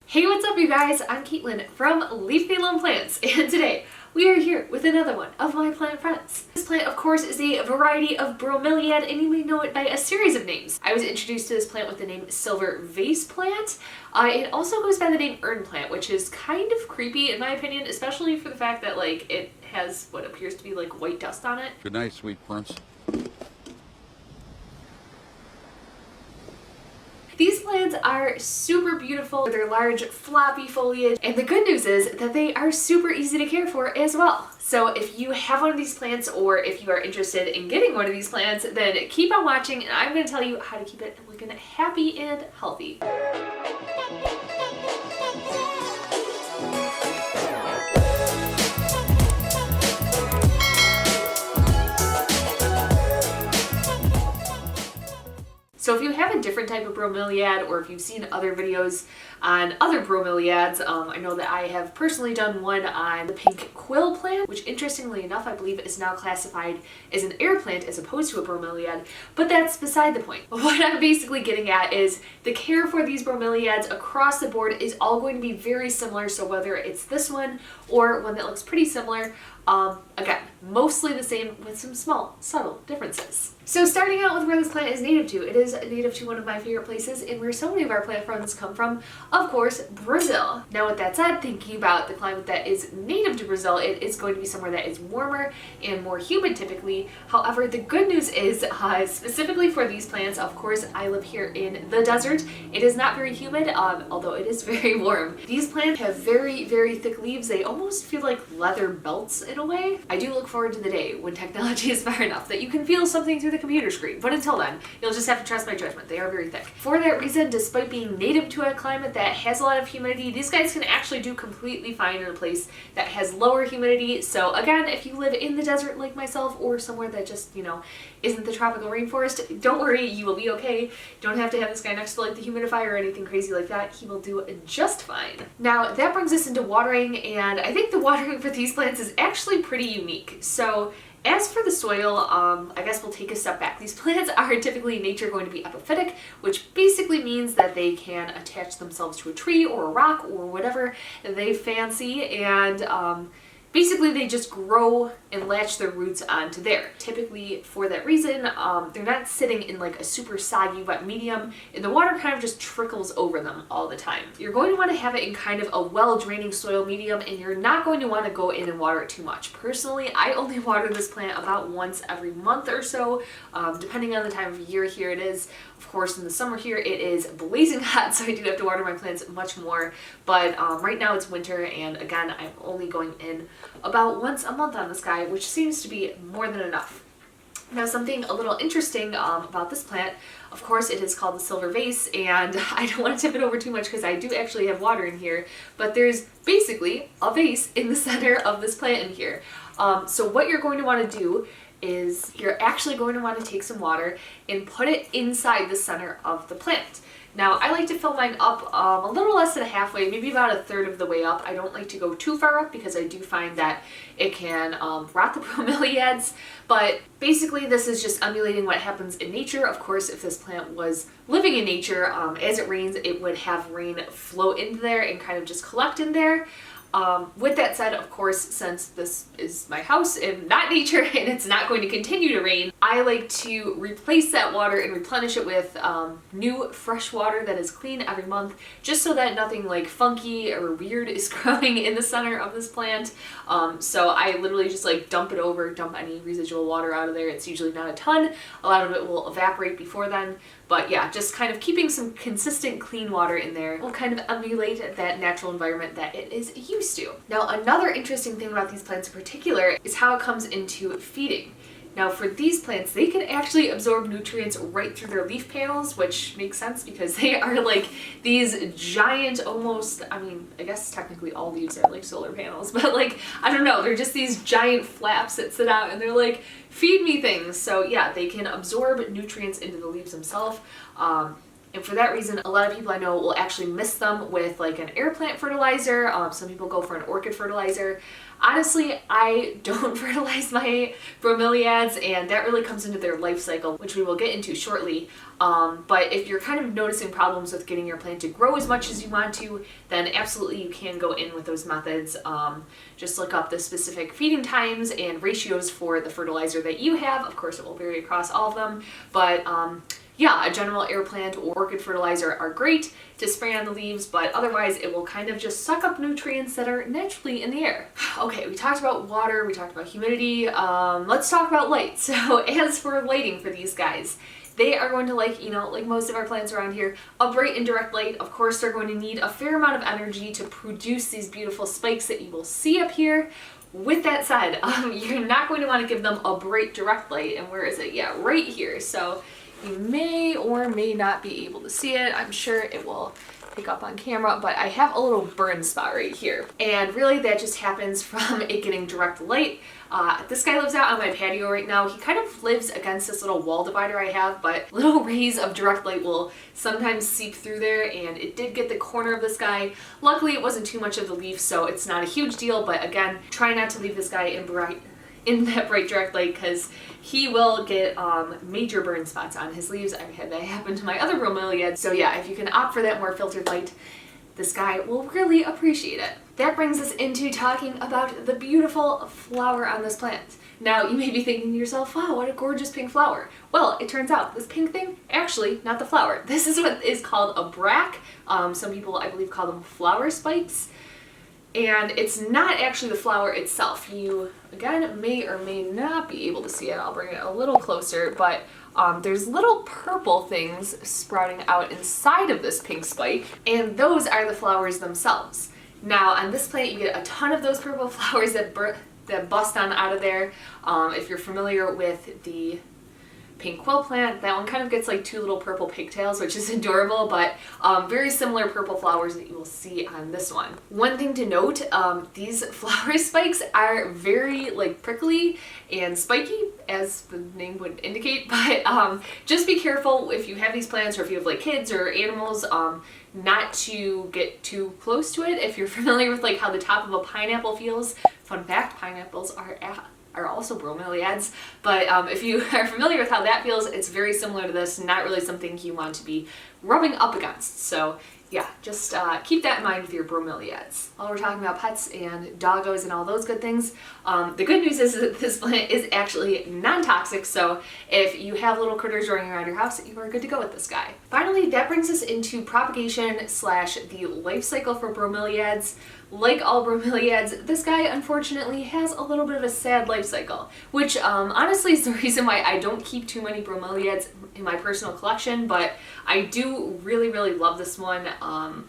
Hey, what's up you guys? I'm Caitlin from Leaf Alone Plants, and today we are here with another one of my plant friends. This plant, of course, is a variety of bromeliad, and you may know it by a series of names. I was introduced to this plant with the name Silver Vase plant. It also goes by the name urn plant, which is kind of creepy in my opinion, especially for the fact that it has what appears to be like white dust on it. Good night, sweet prince. These plants are super beautiful with their large floppy foliage, and the good news is that they are super easy to care for as well. So if you have one of these plants, or if you are interested in getting one of these plants, then keep on watching and I'm going to tell you how to keep it looking happy and healthy. So if you have a different type of bromeliad, or if you've seen other videos on other bromeliads, I know that I have personally done one on the pink quill plant, which interestingly enough I believe is now classified as an air plant as opposed to a bromeliad, but that's beside the point. What I'm basically getting at is the care for these bromeliads across the board is all going to be very similar, so whether it's this one or one that looks pretty similar, again, mostly the same with some small, subtle differences. So starting out with where this plant is native to, it is native to one of my favorite places and where so many of our plant friends come from, of course, Brazil. Now with that said, thinking about the climate that is native to Brazil, it is going to be somewhere that is warmer and more humid typically. However, the good news is, specifically for these plants, of course, I live here in the desert. It is not very humid, although it is very warm. These plants have very, very thick leaves. They almost feel like leather belts in a way. I do look forward to the day when technology is far enough that you can feel something through the computer screen, but until then, you'll just have to trust my judgment. They are very thick. For that reason, despite being native to a climate that has a lot of humidity, these guys can actually do completely fine in a place that has lower humidity. So again, if you live in the desert like myself, or somewhere that just, isn't the tropical rainforest, don't worry, you will be okay. You don't have to have this guy next to the humidifier or anything crazy like that. He will do just fine. Now, that brings us into watering, and I think the watering for these plants is actually pretty unique. So as for the soil, I guess we'll take a step back. These plants are typically in nature going to be epiphytic, which basically means that they can attach themselves to a tree or a rock or whatever they fancy, and basically they just grow and latch their roots onto there. Typically for that reason, they're not sitting in a super soggy wet medium, and the water kind of just trickles over them all the time. You're going to want to have it in kind of a well-draining soil medium, and you're not going to want to go in and water it too much. Personally, I only water this plant about once every month or so, depending on the time of year. Here it is. Of course, in the summer here it is blazing hot, so I do have to water my plants much more, but right now it's winter, and again, I'm only going in about once a month on this guy, which seems to be more than enough. Now, something a little interesting about this plant, of course, it is called the Silver Vase, and I don't want to tip it over too much because I do actually have water in here, but there's basically a vase in the center of this plant in here. So what you're going to want to do is you're actually going to want to take some water and put it inside the center of the plant. Now, I like to fill mine up a little less than halfway, maybe about a third of the way up. I don't like to go too far up because I do find that it can rot the bromeliads, but basically this is just emulating what happens in nature. Of course, if this plant was living in nature, as it rains, it would have rain flow into there and kind of just collect in there. With that said, of course, since this is my house and not nature and it's not going to continue to rain, I like to replace that water and replenish it with new fresh water that is clean every month, just so that nothing funky or weird is growing in the center of this plant. So I literally just dump any residual water out of there. It's usually not a ton. A lot of it will evaporate before then. But yeah, just kind of keeping some consistent clean water in there will kind of emulate that natural environment that it is used to. Now, another interesting thing about these plants in particular is how it comes into feeding. Now, for these plants, they can actually absorb nutrients right through their leaf panels, which makes sense because they are these giant, almost, I guess technically all leaves are solar panels, but I don't know, they're just these giant flaps that sit out and they're feed me things. So yeah, they can absorb nutrients into the leaves themselves. And for that reason, a lot of people I know will actually mix them with like an air plant fertilizer. Some people go for an orchid fertilizer. Honestly, I don't fertilize my bromeliads, and that really comes into their life cycle, which we will get into shortly. But if you're kind of noticing problems with getting your plant to grow as much as you want to, then absolutely you can go in with those methods. Just look up the specific feeding times and ratios for the fertilizer that you have. Of course, it will vary across all of them, but yeah, a general air plant or orchid fertilizer are great to spray on the leaves, but otherwise it will kind of just suck up nutrients that are naturally in the air. Okay, we talked about water, we talked about humidity, let's talk about light. So as for lighting for these guys, they are going to like, you know, like most of our plants around here, a bright and direct light. Of course, they're going to need a fair amount of energy to produce these beautiful spikes that you will see up here. With that said, you're not going to want to give them a bright direct light. And where is it? Yeah, right here. So you may or may not be able to see it. I'm sure it will pick up on camera, but I have a little burn spot right here. And really that just happens from it getting direct light. This guy lives out on my patio right now. He kind of lives against this little wall divider I have, but little rays of direct light will sometimes seep through there, and it did get the corner of this guy. Luckily it wasn't too much of the leaf, so it's not a huge deal, but again, try not to leave this guy in that bright direct light because he will get major burn spots on his leaves. I've had that happen to my other bromeliads. So yeah, if you can opt for that more filtered light, this guy will really appreciate it. That brings us into talking about the beautiful flower on this plant. Now you may be thinking to yourself, wow, what a gorgeous pink flower. Well, it turns out this pink thing, actually not the flower. This is what is called a bract. Some people I believe call them flower spikes. And it's not actually the flower itself. You, again, may or may not be able to see it. I'll bring it a little closer, but there's little purple things sprouting out inside of this pink spike, and those are the flowers themselves. Now, on this plant, you get a ton of those purple flowers that bust on out of there. If you're familiar with the pink quill plant, that one kind of gets like two little purple pigtails, which is adorable, but very similar purple flowers that you will see on this one. One thing to note, these flower spikes are very like prickly and spiky, as the name would indicate, but just be careful if you have these plants or if you have like kids or animals, not to get too close to it. If you're familiar with like how the top of a pineapple feels, fun fact, pineapples are also bromeliads, but if you are familiar with how that feels, it's very similar to this, not really something you want to be rubbing up against. So yeah, just keep that in mind with your bromeliads. While we're talking about pets and doggos and all those good things, the good news is that this plant is actually non-toxic, so if you have little critters running around your house, you are good to go with this guy. Finally, that brings us into propagation slash the life cycle for bromeliads. Like all bromeliads, this guy unfortunately has a little bit of a sad life cycle, which honestly is the reason why I don't keep too many bromeliads in my personal collection, but I do really, really love this one,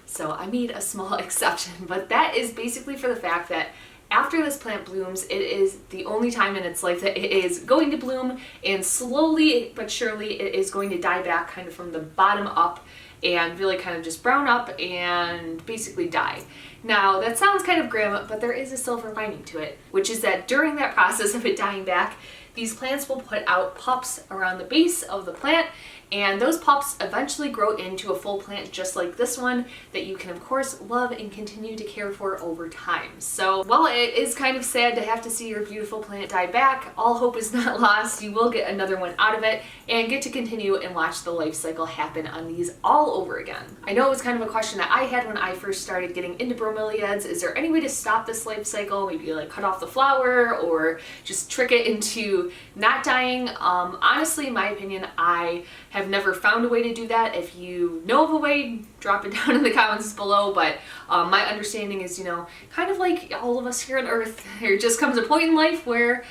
so I made a small exception. But that is basically for the fact that after this plant blooms, it is the only time in its life that it is going to bloom, and slowly but surely it is going to die back kind of from the bottom up and really kind of just brown up and basically die. Now that sounds kind of grim, but there is a silver lining to it, which is that during that process of it dying back, these plants will put out pups around the base of the plant, and those pups eventually grow into a full plant just like this one that you can of course love and continue to care for over time. So while it is kind of sad to have to see your beautiful plant die back, all hope is not lost. You will get another one out of it and get to continue and watch the life cycle happen on these all over again. I know it was kind of a question that I had when I first started getting into bromeliads. Is there any way to stop this life cycle? Maybe like cut off the flower or just trick it into not dying? Honestly, in my opinion, I have never found a way to do that. If you know of a way, drop it down in the comments below, but my understanding is, you know, kind of like all of us here on Earth, there just comes a point in life where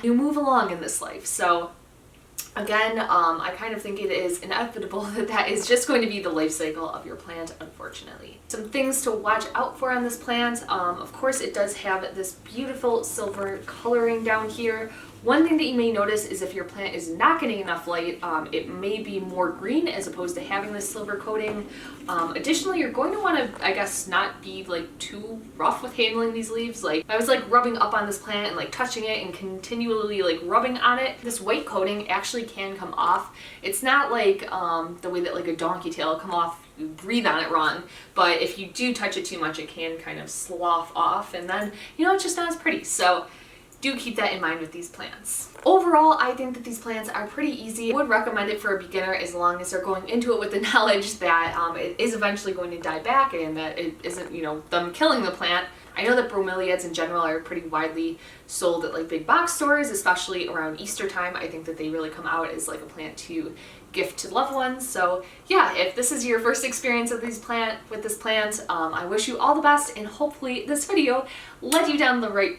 you move along in this life. So again, I kind of think it is inevitable that that is just going to be the life cycle of your plant, unfortunately. Some things to watch out for on this plant. Of course, it does have this beautiful silver coloring down here. One thing that you may notice is if your plant is not getting enough light, it may be more green as opposed to having this silver coating. Additionally, you're going to want to, I guess, not be like too rough with handling these leaves. Like I was like rubbing up on this plant and like touching it and continually like rubbing on it. This white coating actually can come off. It's not like the way that like a donkey tail will come off, you breathe on it wrong, but if you do touch it too much, it can kind of slough off, and then, you know, it's just not as pretty. So do keep that in mind with these plants. Overall, I think that these plants are pretty easy. I would recommend it for a beginner as long as they're going into it with the knowledge that it is eventually going to die back and that it isn't, you know, them killing the plant. I know that bromeliads in general are pretty widely sold at like big box stores, especially around Easter time. I think that they really come out as like a plant to gift to loved ones. So yeah, if this is your first experience with this plant, I wish you all the best, and hopefully this video led you down the right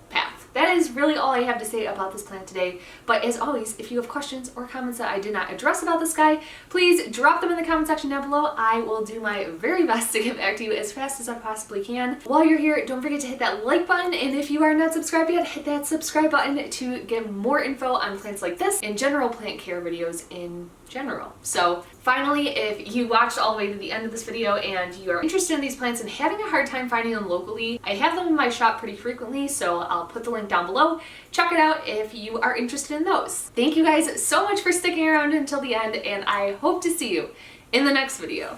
path. That is really all I have to say about this plant today, but as always, if you have questions or comments that I did not address about this guy, please drop them in the comment section down below. I will do my very best to get back to you as fast as I possibly can. While you're here, don't forget to hit that like button, and if you are not subscribed yet, hit that subscribe button to get more info on plants like this and general plant care videos in general. So finally, if you watched all the way to the end of this video and you are interested in these plants and having a hard time finding them locally, I have them in my shop pretty frequently, so I'll put the link down below. Check it out if you are interested in those. Thank you guys so much for sticking around until the end, and I hope to see you in the next video.